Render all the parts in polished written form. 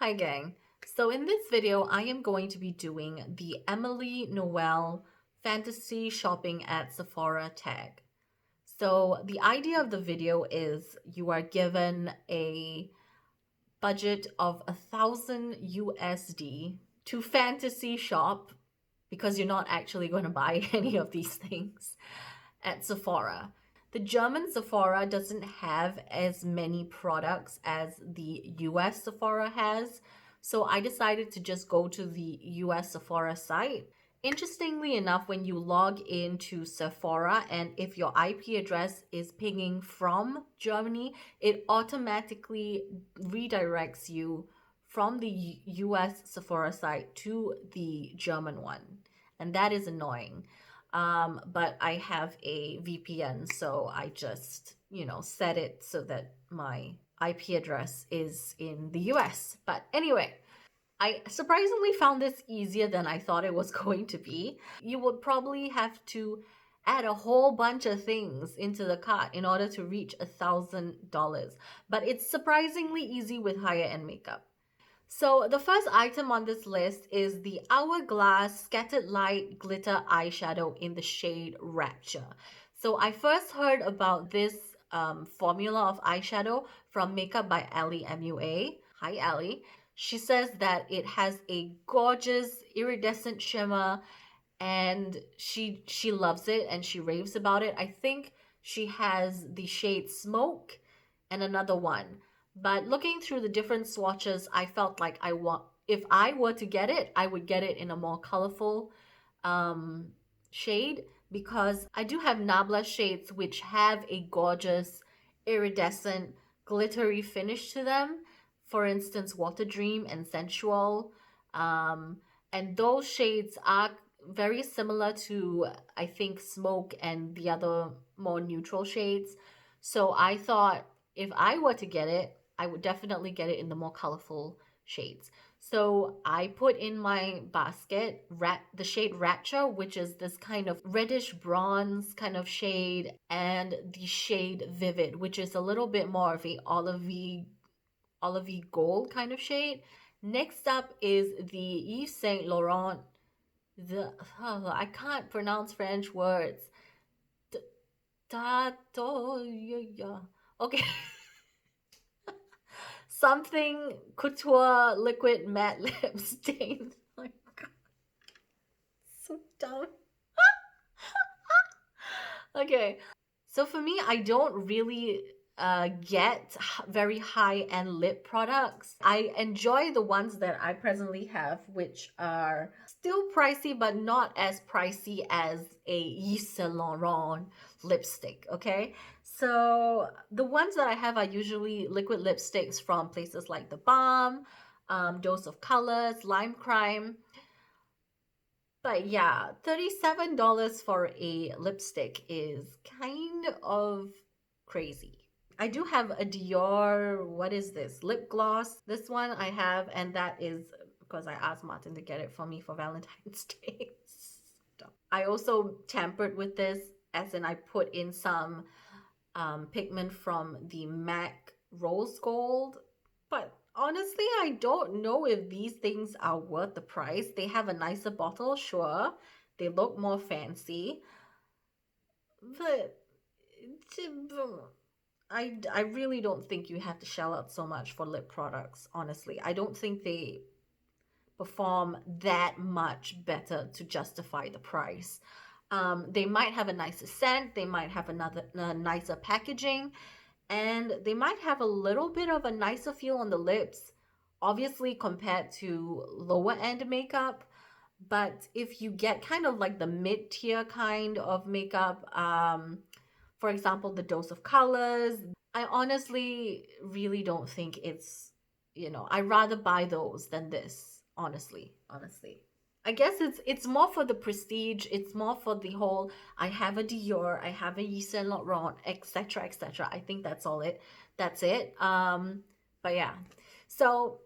Hi gang. So in this video, I am going to be doing the Emily Noel fantasy shopping at Sephora tag. So the idea of the video is you are given a budget of 1,000 USD to fantasy shop because you're not actually going to buy any of these things at Sephora. The German Sephora doesn't have as many products as the US Sephora has, so I decided to just go to the US Sephora site. Interestingly enough, when you log into Sephora and if your IP address is pinging from Germany, it automatically redirects you from the US Sephora site to the German one, and that is annoying. But I have a VPN, so I just, set it so that my IP address is in the US. But anyway, I surprisingly found this easier than I thought it was going to be. You would probably have to add a whole bunch of things into the cart in order to reach $1,000, but it's surprisingly easy with higher end makeup. So the first item on this list is the Hourglass Scattered Light Glitter Eyeshadow in the shade Rapture. So I first heard about this formula of eyeshadow from MakeupByAly MUA. Hi, Ali. She says that it has a gorgeous iridescent shimmer and she loves it and she raves about it. I think she has the shade Smoke and another one. But looking through the different swatches, I felt like if I were to get it, I would get it in a more colorful shade because I do have Nabla shades which have a gorgeous iridescent glittery finish to them. For instance, Water Dream and Sensual. And those shades are very similar to, I think, Smoke and the other more neutral shades. So I thought if I were to get it, I would definitely get it in the more colorful shades. So I put in my basket the shade Rapture, which is this kind of reddish bronze kind of shade, and the shade Vivid, which is a little bit more of a olivey gold kind of shade. Next up is the Yves Saint Laurent. I can't pronounce French words. Okay. Something Couture Liquid Matte Lip Stain. Oh my god. So dumb. Okay. So for me, I don't really get very high-end lip products. I enjoy the ones that I presently have, which are still pricey, but not as pricey as a Yves Saint Laurent lipstick, okay? So the ones that I have are usually liquid lipsticks from places like The Balm, Dose of Colors, Lime Crime. But yeah, $37 for a lipstick is kind of crazy. I do have a Dior, what is this? Lip gloss. This one I have, and that is because I asked Martin to get it for me for Valentine's Day. I also tampered with this, as in I put in some pigment from the MAC Rose Gold. But honestly, I don't know if these things are worth the price. They have a nicer bottle, sure. They look more fancy. But I really don't think you have to shell out so much for lip products, honestly. I don't think they perform that much better to justify the price. They might have a nicer scent, they might have a nicer packaging, and they might have a little bit of a nicer feel on the lips, obviously compared to lower end makeup. But if you get kind of like the mid-tier kind of makeup, for example, the Dose of Colors, I honestly really don't think it's, I'd rather buy those than this, honestly. I guess it's more for the prestige, it's more for the whole, I have a Dior, I have a Yves Saint Laurent, etc., etc. I think that's it. But yeah. So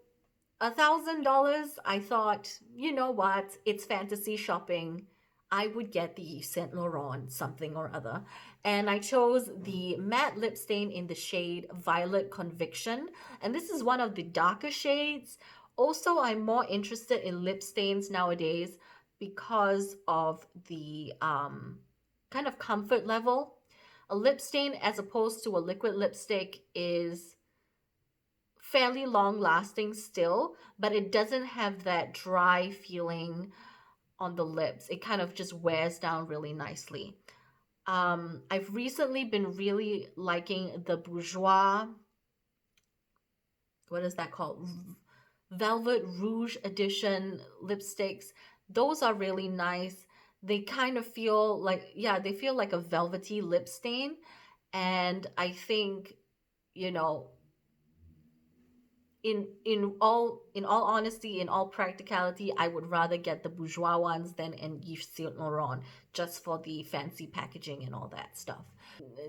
$1,000, I thought, you know what, it's fantasy shopping. I would get the Yves Saint Laurent something or other. And I chose the matte lip stain in the shade Violet Conviction. And this is one of the darker shades. Also, I'm more interested in lip stains nowadays because of the kind of comfort level. A lip stain as opposed to a liquid lipstick is fairly long lasting still, but it doesn't have that dry feeling on the lips. It kind of just wears down really nicely. I've recently been really liking the Bourjois, what is that called? Velvet Rouge Edition lipsticks. Those are really nice. They kind of feel like, yeah, they feel like a velvety lip stain. And I think, you know, in all honesty, in all practicality, I would rather get the bourgeois ones than in Yves Saint Laurent, just for the fancy packaging and all that stuff.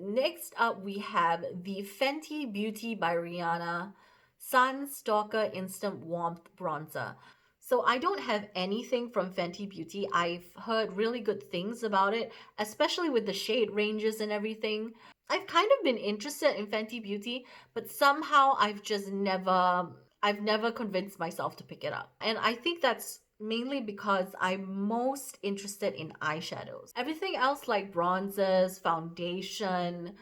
Next up, we have the Fenty Beauty by Rihanna Sun Stalk'r Instant Warmth Bronzer. So I don't have anything from Fenty Beauty. I've heard really good things about it, especially with the shade ranges and everything. I've kind of been interested in Fenty Beauty, but somehow I've never convinced myself to pick it up. And I think that's mainly because I'm most interested in eyeshadows. Everything else like bronzers, foundation,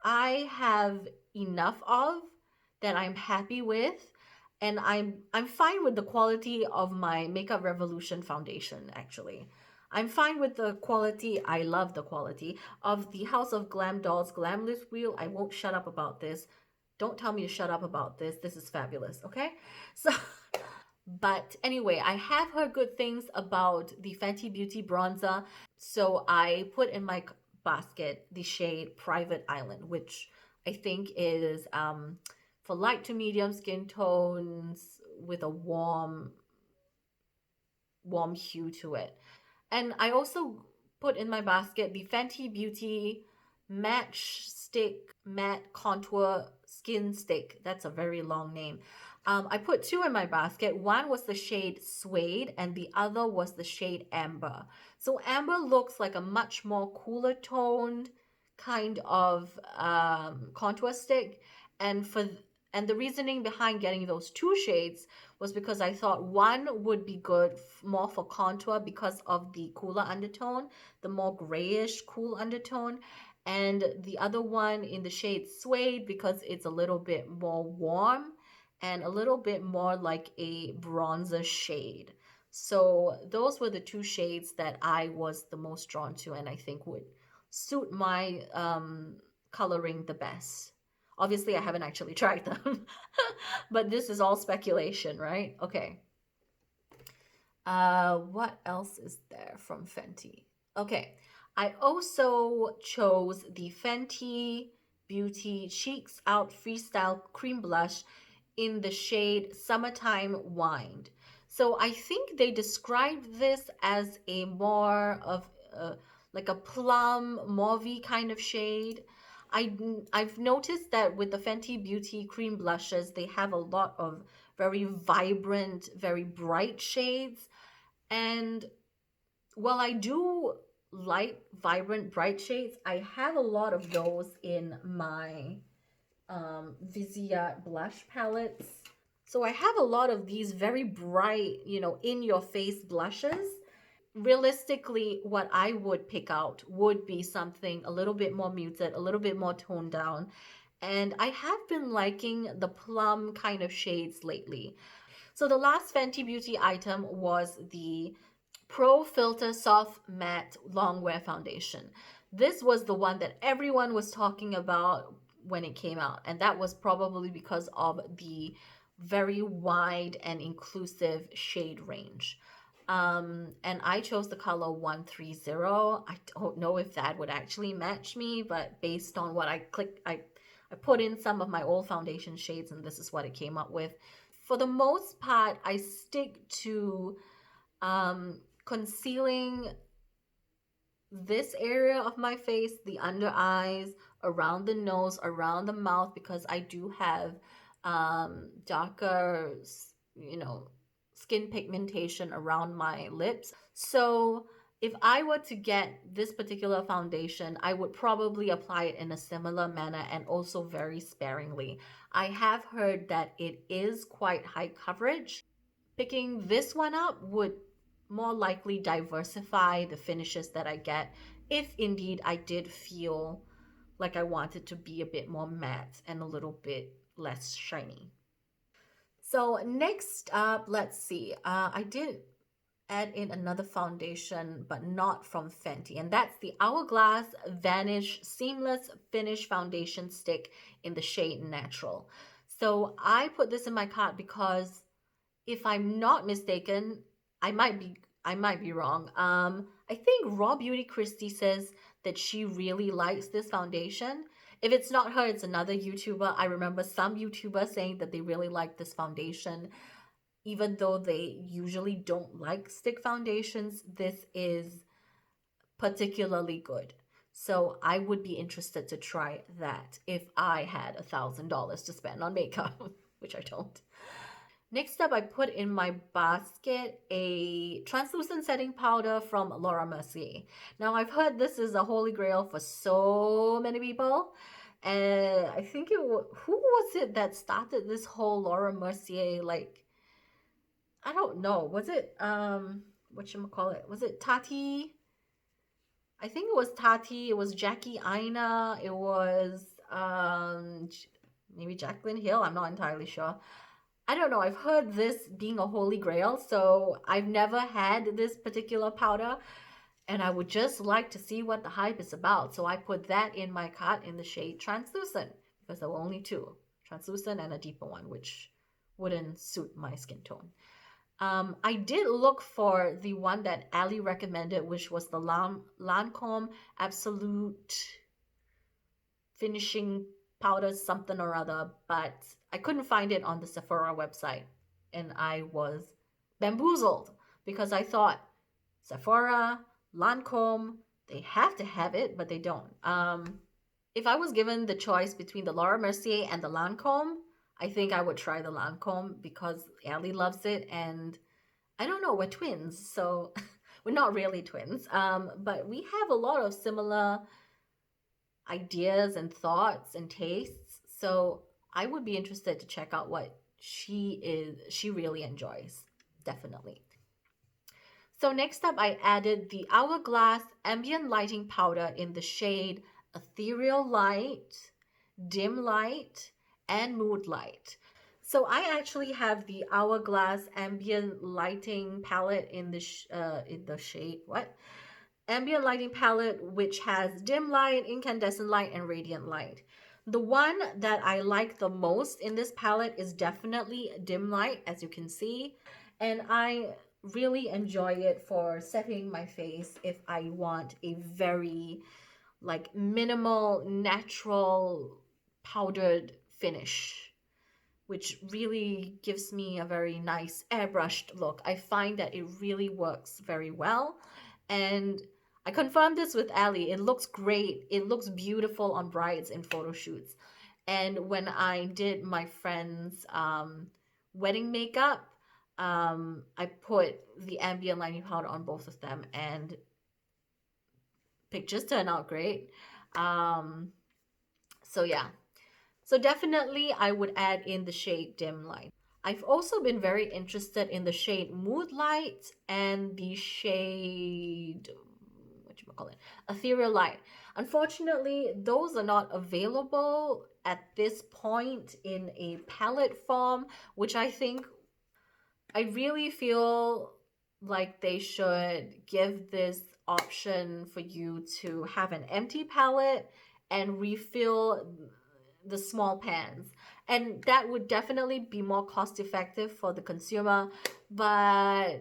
I have enough of that I'm happy with, and I'm fine with the quality of my Makeup Revolution foundation actually. I'm fine with the quality, I love the quality of the House of Glam Dolls Glamless Wheel. I won't shut up about this. Don't tell me to shut up about this. This is fabulous, okay? So, but anyway, I have heard good things about the Fenty Beauty bronzer, so I put in my basket the shade Private Island, which I think is for light to medium skin tones with a warm hue to it. And I also put in my basket the Fenty Beauty Matchstick Matte Contour Skin Stick. That's a very long name. I put two in my basket. One was the shade Suede and the other was the shade Amber. So Amber looks like a much more cooler toned kind of contour stick. And the reasoning behind getting those two shades was because I thought one would be good more for contour because of the cooler undertone, the more grayish cool undertone, and the other one in the shade Suede because it's a little bit more warm and a little bit more like a bronzer shade. So those were the two shades that I was the most drawn to and I think would suit my coloring the best. Obviously, I haven't actually tried them, but this is all speculation, right? Okay. What else is there from Fenty? Okay, I also chose the Fenty Beauty Cheeks Out Freestyle Cream Blush in the shade Summertime Wind. So I think they described this as a more of like a plum mauvey kind of shade. I've noticed that with the Fenty Beauty cream blushes, they have a lot of very vibrant, very bright shades. And while I do like vibrant, bright shades, I have a lot of those in my Viseart blush palettes. So I have a lot of these very bright, in your face blushes. Realistically, what I would pick out would be something a little bit more muted, a little bit more toned down. And I have been liking the plum kind of shades lately. So the last Fenty Beauty item was the Pro Filt'r Soft Matte Longwear Foundation. This was the one that everyone was talking about when it came out. And that was probably because of the very wide and inclusive shade range. And I chose the color 130. I don't know if that would actually match me, but based on what I clicked, I put in some of my old foundation shades and this is what it came up with. For the most part, I stick to concealing this area of my face, the under eyes, around the nose, around the mouth, because I do have darker, skin pigmentation around my lips. So if I were to get this particular foundation, I would probably apply it in a similar manner and also very sparingly. I have heard that it is quite high coverage. picking this one up would more likely diversify the finishes that I get if indeed I did feel like I wanted to be a bit more matte and a little bit less shiny. So next up, let's see. I did add in another foundation, but not from Fenty, and that's the Hourglass Vanish Seamless Finish Foundation Stick in the shade Natural. So I put this in my cart because, if I'm not mistaken, I might be wrong. I think Raw Beauty Christie says that she really likes this foundation. If it's not her, it's another YouTuber. I remember some YouTubers saying that they really like this foundation. Even though they usually don't like stick foundations, this is particularly good. So I would be interested to try that if I had $1,000 to spend on makeup, which I don't. Next up, I put in my basket a translucent setting powder from Laura Mercier. Now, I've heard this is a holy grail for so many people. And I think who was it that started this whole Laura Mercier, like, I don't know. Was it whatchamacallit? Was it Tati? I think it was Tati. It was Jackie Aina. It was maybe Jacqueline Hill. I'm not entirely sure. I don't know. I've heard this being a holy grail, so I've never had this particular powder, and I would just like to see what the hype is about. So I put that in my cart in the shade Translucent, because there were only two, translucent and a deeper one, which wouldn't suit my skin tone. I did look for the one that Ali recommended, which was the Lancome Absolute Finishing Powder something or other, but I couldn't find it on the Sephora website, and I was bamboozled because I thought Sephora, Lancome, they have to have it, but they don't. If I was given the choice between the Laura Mercier and the Lancome, I think I would try the Lancome because Ali loves it, and I don't know, we're twins, so we're not really twins, but we have a lot of similar ideas and thoughts and tastes, so I would be interested to check out what she really enjoys, definitely. So next up, I added the Hourglass Ambient Lighting Powder in the shade Ethereal Light, Dim Light, and Mood Light. So I actually have the Hourglass Ambient Lighting Palette in the shade, Ambient Lighting Palette, which has Dim Light, Incandescent Light, and Radiant Light. The one that I like the most in this palette is definitely Dim Light, as you can see. And I really enjoy it for setting my face if I want a very, like, minimal, natural, powdered finish, which really gives me a very nice airbrushed look. I find that it really works very well. And I confirmed this with Ali. It looks great. It looks beautiful on brides and photo shoots. And when I did my friend's wedding makeup, I put the ambient lighting powder on both of them, and pictures turn out great. So yeah. So definitely I would add in the shade Dim Light. I've also been very interested in the shade Mood Light and the shade, Ethereal Light. Unfortunately, those are not available at this point in a palette form, which I really feel like they should give this option for you to have an empty palette and refill the small pans, and that would definitely be more cost effective for the consumer, but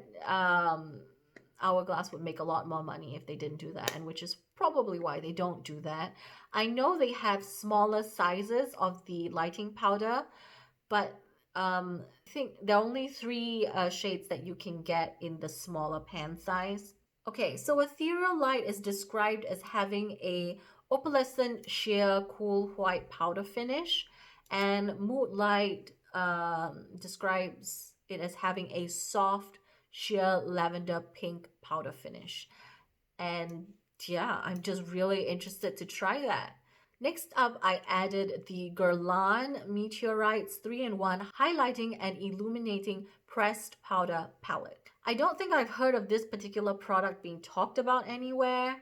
Hourglass would make a lot more money if they didn't do that, and which is probably why they don't do that. I know they have smaller sizes of the lighting powder, but I think there are only 3 shades that you can get in the smaller pan size. Okay, so Ethereal Light is described as having a opalescent sheer cool white powder finish, and Mood Light describes it as having a soft sheer lavender pink powder finish. And yeah, I'm just really interested to try that. Next up, I added the Guerlain Meteorites 3-in-1 Highlighting and Illuminating Pressed Powder Palette. I don't think I've heard of this particular product being talked about anywhere,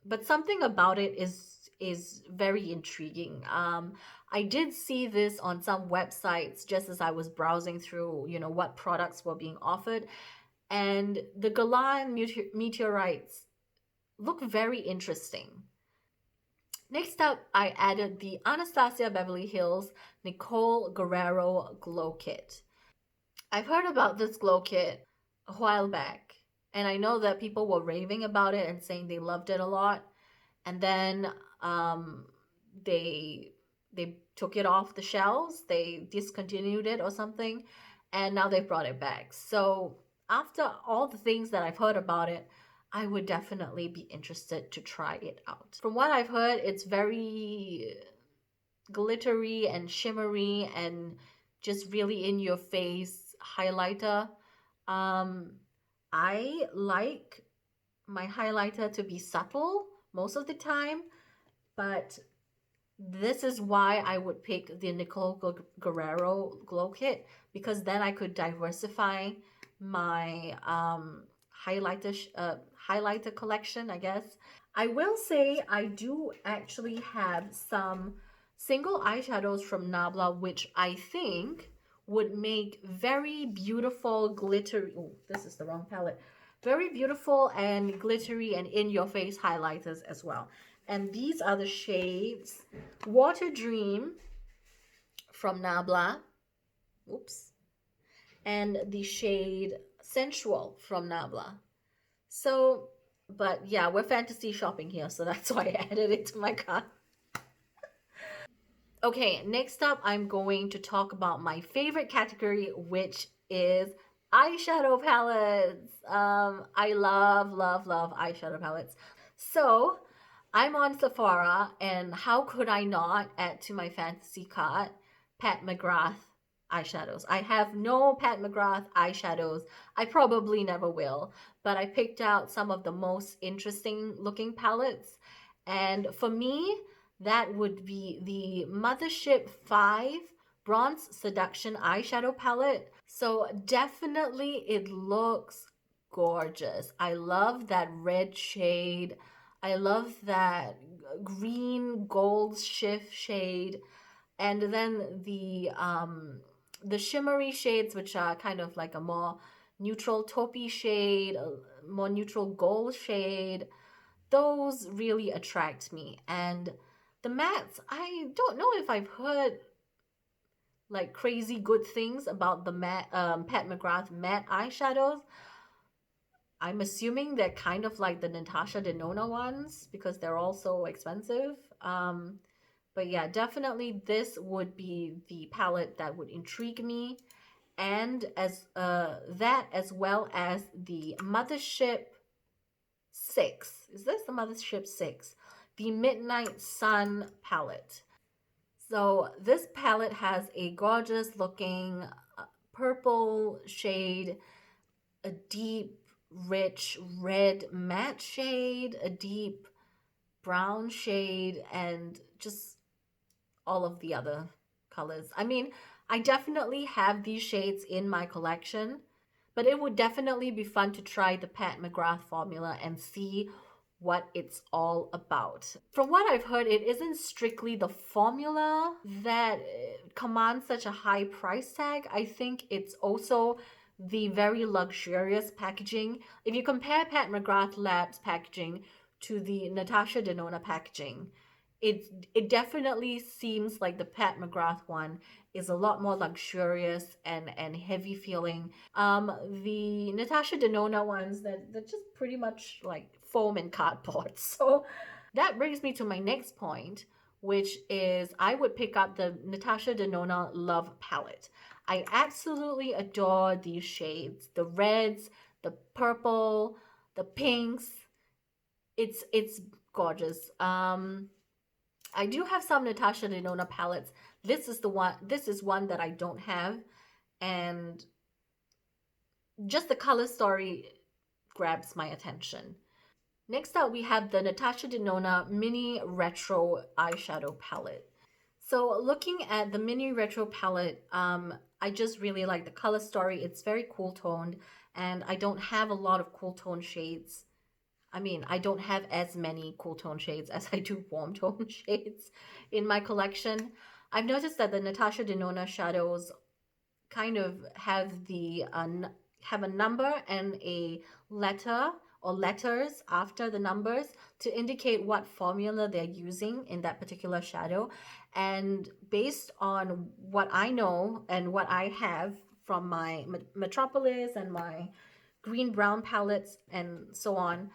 but something about it is very intriguing. I did see this on some websites just as I was browsing through, you know, what products were being offered, and the Guerlain Meteorites look very interesting. Next up, I added the Anastasia Beverly Hills Nicole Guerrero Glow Kit. I've heard about this glow kit a while back, and I know that people were raving about it and saying they loved it a lot. And then they took it off the shelves, they discontinued it or something, and now they brought it back. So after all the things that I've heard about it, I would definitely be interested to try it out. From what I've heard, it's very glittery and shimmery and just really in your face highlighter. I like my highlighter to be subtle most of the time, but this is why I would pick the Nicole Guerrero Glow Kit, because then I could diversify my highlighter collection, I guess. I will say I do actually have some single eyeshadows from Nabla, which I think would make very beautiful glittery, oh, this is the wrong palette, very beautiful and glittery and in-your-face highlighters as well. And these are the shades Water Dream from Nabla, oops, and the shade Sensual from Nabla. So, but yeah, we're fantasy shopping here, so that's why I added it to my cart. Okay, next up, I'm going to talk about my favorite category, which is eyeshadow palettes. I love eyeshadow palettes. So, I'm on Sephora, and how could I not add to my fantasy cart Pat McGrath eyeshadows? I have no Pat McGrath eyeshadows. I probably never will, but I picked out some of the most interesting looking palettes, and for me, that would be the Mothership 5 Bronze Seduction eyeshadow palette. So definitely it looks gorgeous. I love that red shade. I love that green gold shift shade. And then the shimmery shades, which are kind of like a more neutral taupey shade, a more neutral gold shade, those really attract me. And the mattes, I don't know if I've heard like crazy good things about the matte, Pat McGrath matte eyeshadows. I'm assuming they're kind of like the NATASHA DENONA ones because they're all so expensive. But yeah, definitely this would be the palette that would intrigue me. And as that, as well as the Mothership 6. Is this the Mothership 6? The Midnight Sun palette. So this palette has a gorgeous looking purple shade, a deep rich red matte shade, a deep brown shade, and just all of the other colors. I mean, I definitely have these shades in my collection, but it would definitely be fun to try the Pat McGrath formula and see what it's all about. From what I've heard, it isn't strictly the formula that commands such a high price tag. I think it's also the very luxurious packaging. If you compare Pat McGrath Labs packaging to the NATASHA DENONA packaging, it definitely seems like the Pat McGrath one is a lot more luxurious and heavy feeling. The NATASHA DENONA ones, they're just pretty much like foam and cardboard. So that brings me to my next point, which is I would pick up the NATASHA DENONA Love Palette. I absolutely adore these shades. The reds, the purple, the pinks. It's gorgeous. I do have some NATASHA DENONA palettes. This is one that I don't have, and just the color story grabs my attention. Next up, we have the NATASHA DENONA Mini Retro Eyeshadow Palette. So looking at the Mini Retro Palette, I just really like the color story. It's very cool toned, and I don't have a lot of cool tone shades. I mean, I don't have as many cool tone shades as I do warm tone shades in my collection. I've noticed that the NATASHA DENONA shadows kind of have have a number and a letter or letters after the numbers to indicate what formula they're using in that particular shadow. And based on what I know and what I have from my Metropolis and my green brown palettes and so on,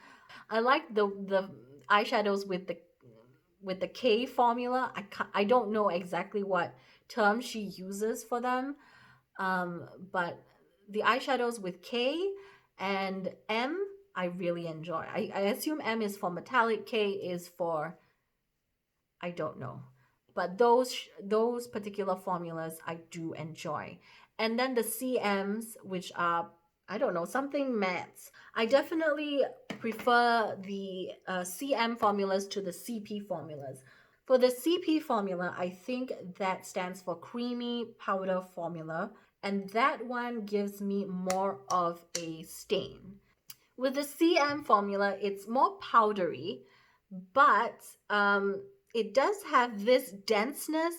I like the eyeshadows with the K formula. I don't know exactly what term she uses for them, but the eyeshadows with K and M, I really enjoy. I assume M is for metallic, K is for, I don't know. But those particular formulas I do enjoy. And then the CMs, which are, I don't know, something mattes. I definitely prefer the CM formulas to the CP formulas. For the CP formula, I think that stands for Creamy Powder Formula, and that one gives me more of a stain. With the CM formula, it's more powdery, but it does have this denseness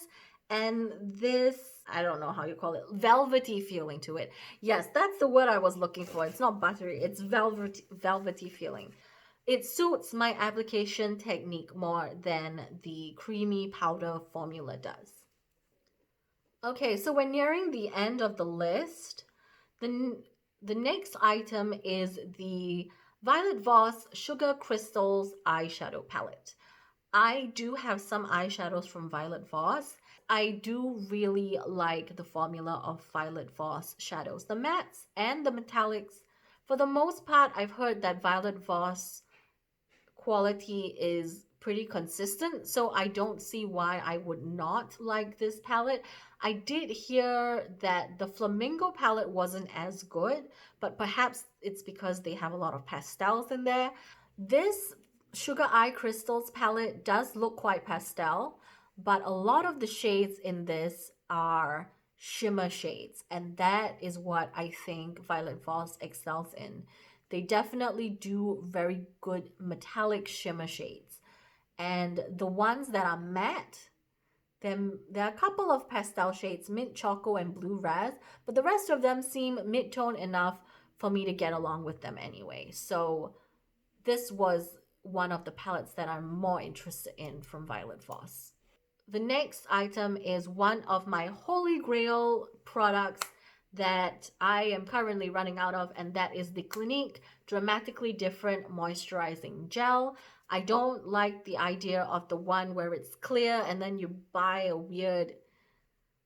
and this, I don't know how you call it, velvety feeling to it. Yes, that's the word I was looking for. It's not buttery, it's velvety feeling. It suits my application technique more than the creamy powder formula does. Okay, so we're nearing the end of the list. The next item is the Violet Voss Sugar Crystals Eyeshadow Palette. I do have some eyeshadows from Violet Voss. I do really like the formula of Violet Voss shadows. The mattes and the metallics, for the most part, I've heard that Violet Voss quality is pretty consistent, so I don't see why I would not like this palette. I did hear that the Flamingo palette wasn't as good, but perhaps it's because they have a lot of pastels in there. This Sugar Eye Crystals palette does look quite pastel, but a lot of the shades in this are shimmer shades, and that is what I think Violet Voss excels in. They definitely do very good metallic shimmer shades. And the ones that are matte, then there are a couple of pastel shades, mint choco and blue raz, but the rest of them seem mid-tone enough for me to get along with them anyway. So this was one of the palettes that I'm more interested in from Violet Voss. The next item is one of my holy grail products that I am currently running out of, and that is the Clinique Dramatically Different Moisturizing Gel. I don't like the idea of the one where it's clear and then you buy a weird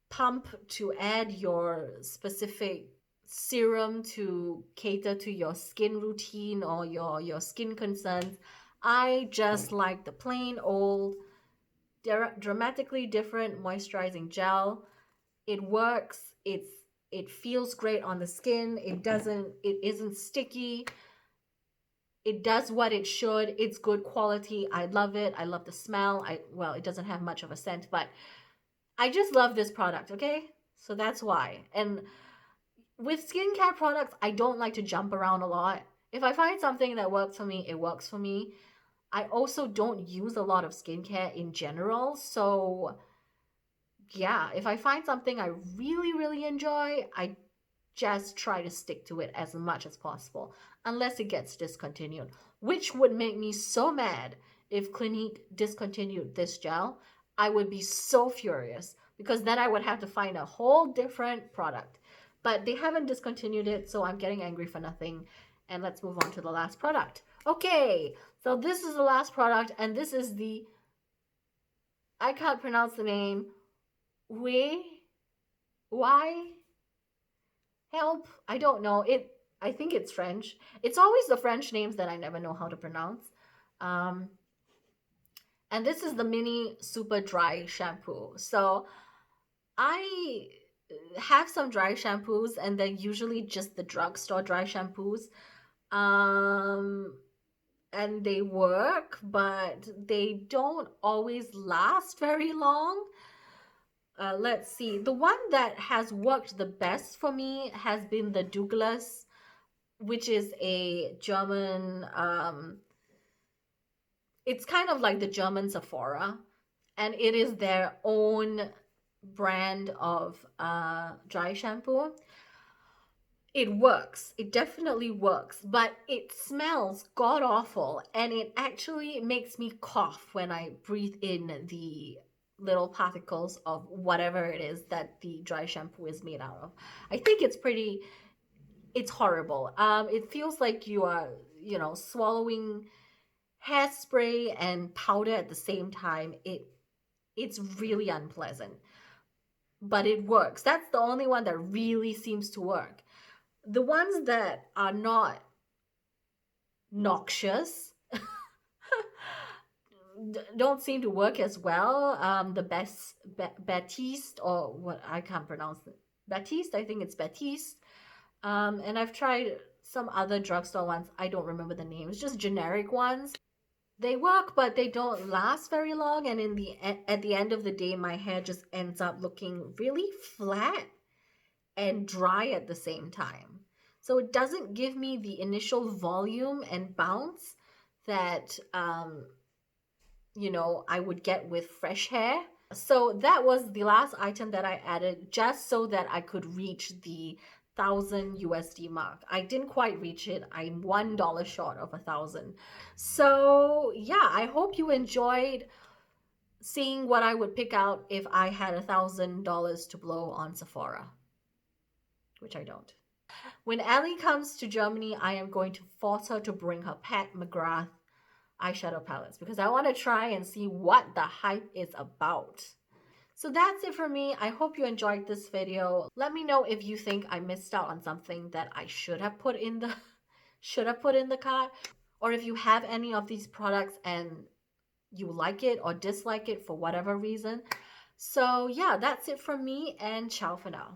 pump to add your specific serum to cater to your skin routine or your skin concerns. I just like the plain old Dramatically Different Moisturizing Gel. It works. It feels great on the skin. It isn't sticky. It does what it should. It's good quality. I love it. I love the smell. Well, it doesn't have much of a scent, but I just love this product, okay? So that's why. And with skincare products, I don't like to jump around a lot. If I find something that works for me, it works for me. I also don't use a lot of skincare in general, so yeah, if I find something I really, really enjoy, I just try to stick to it as much as possible, unless it gets discontinued, which would make me so mad if Clinique discontinued this gel. I would be so furious because then I would have to find a whole different product. But they haven't discontinued it, so I'm getting angry for nothing. And let's move on to the last product. Okay, so this is the last product, and this is the, I can't pronounce the name, why? Help? I don't know. I think it's French. It's always the French names that I never know how to pronounce. And this is the mini super dry shampoo. So I have some dry shampoos, and they're usually just the drugstore dry shampoos. And and they work, but they don't always last very long. Let's see. The one that has worked the best for me has been the HOURGLASS, which is a German, it's kind of like the German Sephora, and it is their own brand of dry shampoo. It works. It definitely works, but it smells god awful, and it actually makes me cough when I breathe in the little particles of whatever it is that the dry shampoo is made out of. I think it's horrible. It feels like you are, you know, swallowing hairspray and powder at the same time. It's really unpleasant, but it works. That's the only one that really seems to work. The ones that are not noxious don't seem to work as well. The Batiste, or what, I can't pronounce it. Batiste, I think it's Batiste. And I've tried some other drugstore ones. I don't remember the names, just generic ones. They work, but they don't last very long. And at the end of the day, my hair just ends up looking really flat and dry at the same time. So it doesn't give me the initial volume and bounce that, you know, I would get with fresh hair. So that was the last item that I added just so that I could reach the 1,000 USD mark. I didn't quite reach it. I'm $1 short of 1,000. So yeah, I hope you enjoyed seeing what I would pick out if I had $1,000 to blow on Sephora, which I don't. When Ellie comes to Germany, I am going to force her to bring her Pat McGrath eyeshadow palettes because I want to try and see what the hype is about. So that's it for me. I hope you enjoyed this video. Let me know if you think I missed out on something that I should have put in the cart, or if you have any of these products and you like it or dislike it for whatever reason. So yeah, that's it from me, and ciao for now.